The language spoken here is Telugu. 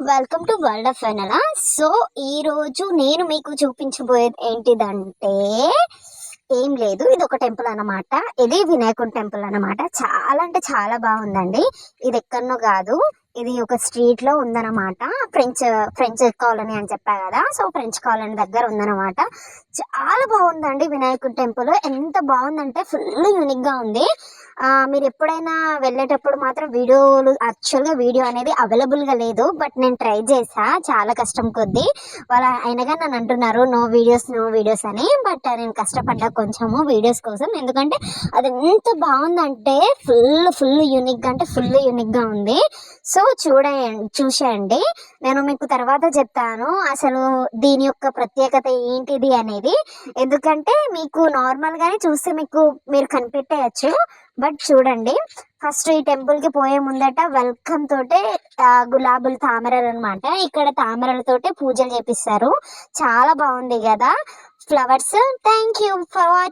Welcome to world of Venela. So ఈరోజు నేను మీకు చూపించబోయేది ఏంటిదంటే ఏం లేదు, ఇది ఒక టెంపుల్ అన్నమాట. ఇది వినాయకుడి టెంపుల్ అన్నమాట. చాలా అంటే చాలా బాగుందండి. ఇది ఎక్కడనో కాదు, ఇది ఒక స్ట్రీట్ లో ఉందన్నమాట. ఫ్రెంచ్ ఫ్రెంచ్ కాలనీ అని చెప్పా కదా, సో ఫ్రెంచ్ కాలనీ దగ్గర ఉందన్నమాట. చాలా బాగుందండి వినాయకుడి టెంపుల్. ఎంత బాగుందంటే ఫుల్ యూనిక్ గా ఉంది. మీరు ఎప్పుడైనా వెళ్ళేటప్పుడు మాత్రం యాక్చువల్గా వీడియో అనేది అవైలబుల్గా లేదు, బట్ నేను ట్రై చేసా చాలా కష్టం కొద్దీ. అయినా కానీ నన్ను అంటున్నారు నో వీడియోస్ అని, బట్ నేను కష్టపడ్డా కొంచెము వీడియోస్ కోసం. ఎందుకంటే అది ఎంత బాగుందంటే ఫుల్ యూనిక్గా, అంటే ఫుల్ యూనిక్గా ఉంది. సో చూసేయండి. నేను మీకు తర్వాత చెప్తాను అసలు దీని యొక్క ప్రత్యేకత ఏంటిది అనేది. ఎందుకంటే మీకు నార్మల్గానే చూస్తే మీరు కనిపెట్టేయచ్చు, బట్ చూడండి. ఫస్ట్ ఈ టెంపుల్ కి పోయే ముందట వెల్కమ్ తోటే గులాబులు తామరలు అనమాట. ఇక్కడ తామరలతోటే పూజలు చేపిస్తారు. చాలా బాగుంది కదా flowers. Thank you for watching.